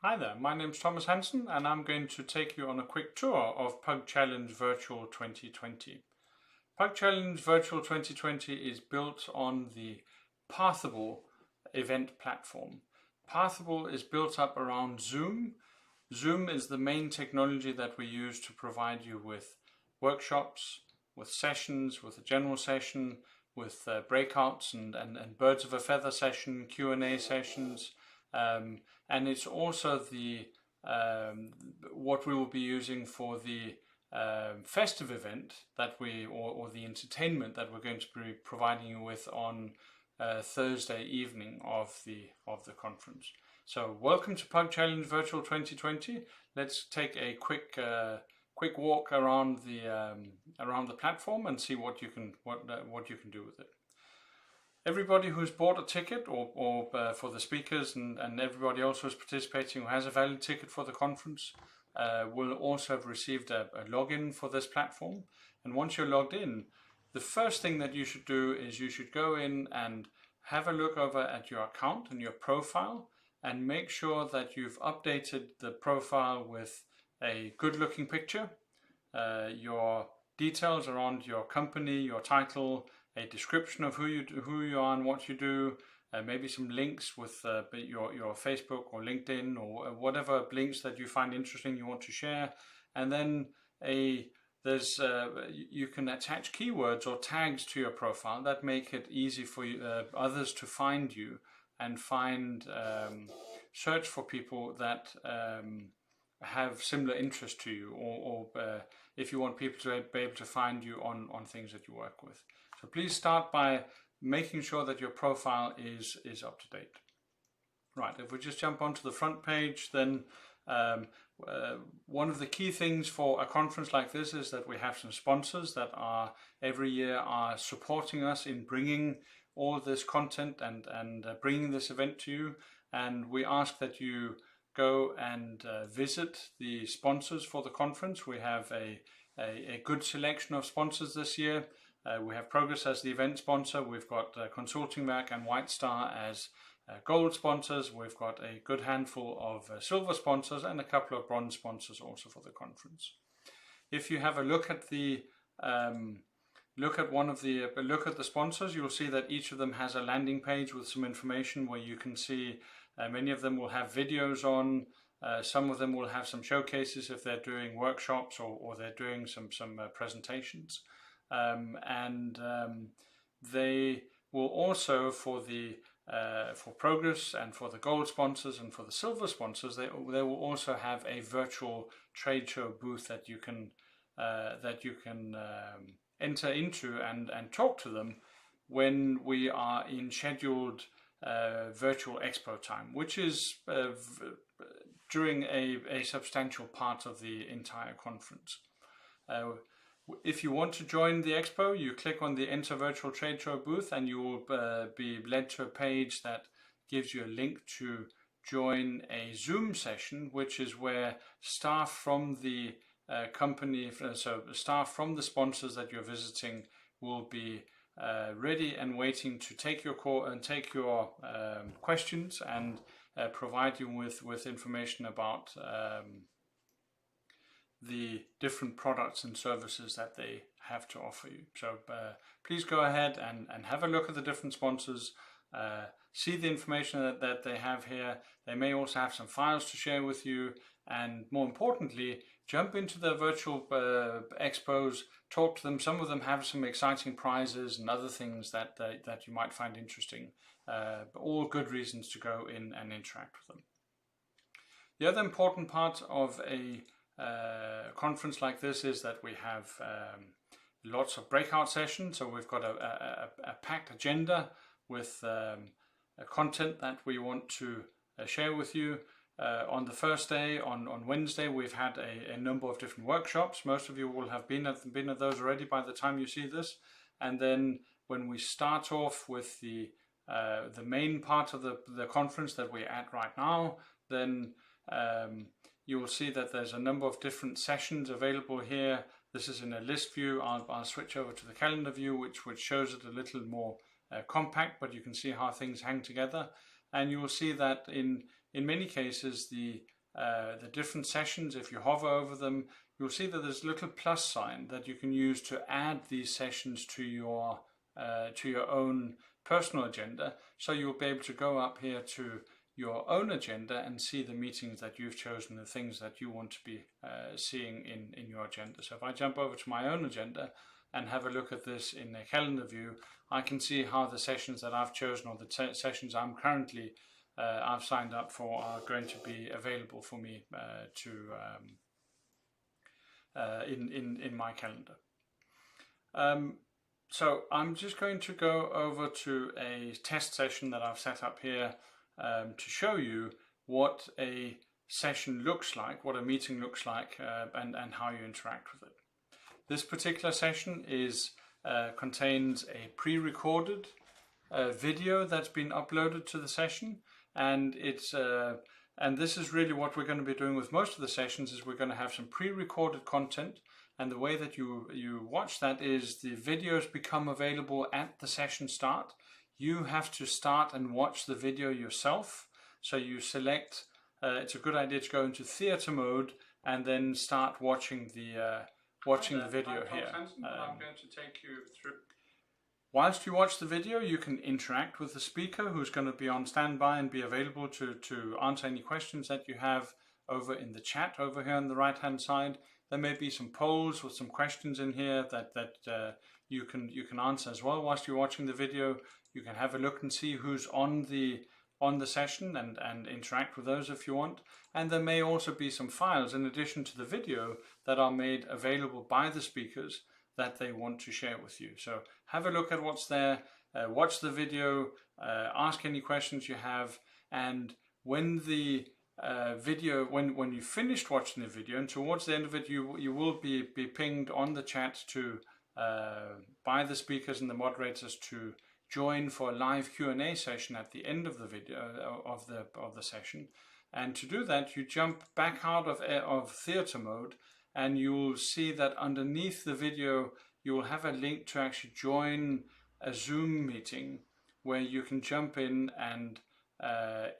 Hi there, my name's Thomas Hansen and I'm going to take you on a quick tour of PUG Challenge Virtual 2020. PUG Challenge Virtual 2020 is built on the Pathable event platform. Pathable is built up around Zoom. Zoom is the main technology that we use to provide you with workshops, with sessions, with a general session, with breakouts and birds of a feather session, Q&A sessions. And it's also the what we will be using for the festive event that or the entertainment that we're going to be providing you with on Thursday evening of the conference. So welcome to PUG Challenge Virtual 2020. Let's take a quick walk around the platform and see what you can do with it. Everybody who's bought a ticket or for the speakers and everybody else who's participating who has a valid ticket for the conference will also have received a login for this platform. And once you're logged in, the first thing that you should do is you should go in and have a look over at your account and your profile and make sure that you've updated the profile with a good looking picture, your details around your company, your title, a description of who you are and what you do, maybe some links with your Facebook or LinkedIn or whatever links that you find interesting you want to share, and then you can attach keywords or tags to your profile that make it easy for others to find you and search for people that have similar interest to you, or if you want people to be able to find you on things that you work with. So please start by making sure that your profile is up to date. Right, if we just jump onto the front page, then one of the key things for a conference like this is that we have some sponsors that every year are supporting us in bringing all this content and bringing this event to you. And we ask that you go and visit the sponsors for the conference. We have a good selection of sponsors this year. We have Progress as the event sponsor. We've got Consulting Werk and White Star as gold sponsors. We've got a good handful of silver sponsors and a couple of bronze sponsors also for the conference. If you have a look at the look at the sponsors, you'll see that each of them has a landing page with some information where you can see many of them will have videos on. Some of them will have some showcases if they're doing workshops or they're doing some presentations. They will also, for Progress and for the gold sponsors and for the silver sponsors, they will also have a virtual trade show booth that you can enter into and talk to them when we are in scheduled virtual expo time, which is during a substantial part of the entire conference. If you want to join the expo, you click on the Enter Virtual Trade Show booth and you will be led to a page that gives you a link to join a Zoom session, which is where staff from the company, so staff from the sponsors that you're visiting will be ready and waiting to take your call and take your questions and provide you with information about the different products and services that they have to offer you. So please go ahead and have a look at the different sponsors, see the information that they have here. They may also have some files to share with you, and more importantly, jump into the virtual expos, talk to them. Some of them have some exciting prizes and other things that you might find interesting. All good reasons to go in and interact with them. The other important part of a conference like this is that we have lots of breakout sessions. So we've got a packed agenda with content that we want to share with you. On the first day, on Wednesday, we've had a number of different workshops. Most of you will have been at those already by the time you see this. And then when we start off with the main part of the conference that we're at right now, then you will see that there's a number of different sessions available here. This is in a list view. I'll switch over to the calendar view, which shows it a little more compact, but you can see how things hang together. And you will see that in many cases, the the different sessions. If you hover over them, you'll see that there's a little plus sign that you can use to add these sessions to your own personal agenda. So you'll be able to go up here to your own agenda and see the meetings that you've chosen, the things that you want to be seeing in your agenda. So if I jump over to my own agenda and have a look at this in a calendar view, I can see how the sessions that I've chosen, or the sessions I'm currently I've signed up for, are going to be available for me in my calendar. So I'm just going to go over to a test session that I've set up here to show you what a session looks like, what a meeting looks like, and how you interact with it. This particular session contains a pre-recorded video that's been uploaded to the session, and this is really what we're going to be doing with most of the sessions. Is we're going to have some pre-recorded content, and the way that you watch that is the videos become available at the session start. You have to start and watch the video yourself. So you select, it's a good idea to go into theater mode and then start watching the video here. I'm going to take you through. Whilst you watch the video, you can interact with the speaker, who's going to be on standby and be available to answer any questions that you have over in the chat over here on the right hand side. There may be some polls with some questions in here that you can answer as well whilst you're watching the video. You can have a look and see who's on the session and interact with those if you want. And there may also be some files in addition to the video that are made available by the speakers that they want to share with you. So have a look at what's there, watch the video, ask any questions you have, and when the when you finished watching the video and towards the end of it, you will be pinged on the chat by the speakers and the moderators to join for a live Q&A session at the end of the video of the session. And to do that, you jump back out of theater mode, and you'll see that underneath the video you will have a link to actually join a Zoom meeting where you can jump in and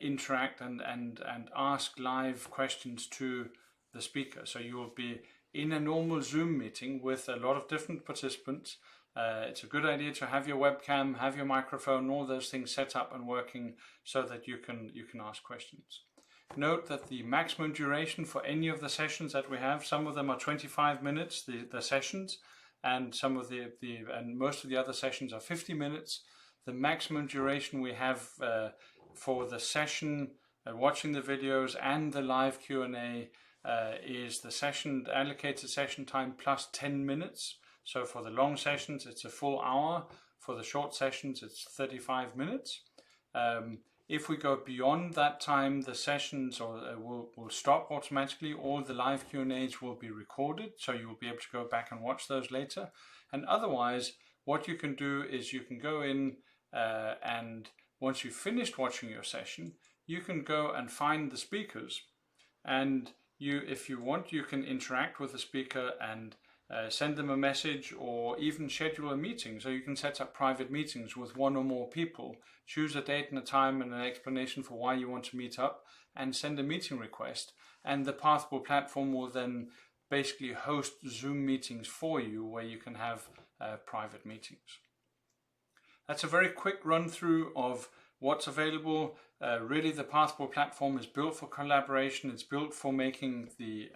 interact and ask live questions to the speaker. So you will be in a normal Zoom meeting with a lot of different participants. It's a good idea to have your webcam, have your microphone, all those things set up and working so that you can ask questions. Note that the maximum duration for any of the sessions that we have, some of them are 25 minutes, the sessions, and some of and most of the other sessions are 50 minutes. The maximum duration we have for the session, watching the videos and the live Q&A is the allocated session time plus 10 minutes. So for the long sessions, it's a full hour. For the short sessions, it's 35 minutes. If we go beyond that time, the sessions will stop automatically. All the live Q&As will be recorded, so you will be able to go back and watch those later. And otherwise, what you can do is you can go in and once you've finished watching your session, you can go and find the speakers. And if you want, you can interact with the speaker and send them a message, or even schedule a meeting. So you can set up private meetings with one or more people, choose a date and a time and an explanation for why you want to meet up, and send a meeting request. And the Pathable platform will then basically host Zoom meetings for you where you can have private meetings. That's a very quick run through of what's available. Really, the Pathable platform is built for collaboration. It's built for making it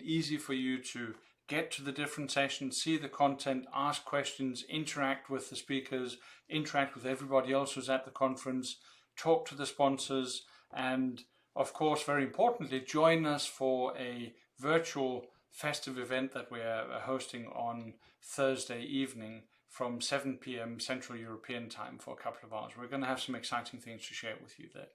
easy for you to get to the different sessions, see the content, ask questions, interact with the speakers, interact with everybody else who's at the conference, talk to the sponsors, and of course, very importantly, join us for a virtual festive event that we are hosting on Thursday evening from 7 p.m. Central European time for a couple of hours. We're going to have some exciting things to share with you there.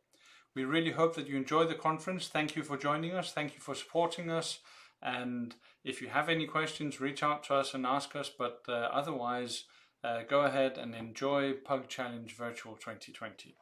We really hope that you enjoy the conference. Thank you for joining us. Thank you for supporting us. And if you have any questions, reach out to us and ask us. But otherwise, go ahead and enjoy PUG Challenge Virtual 2020.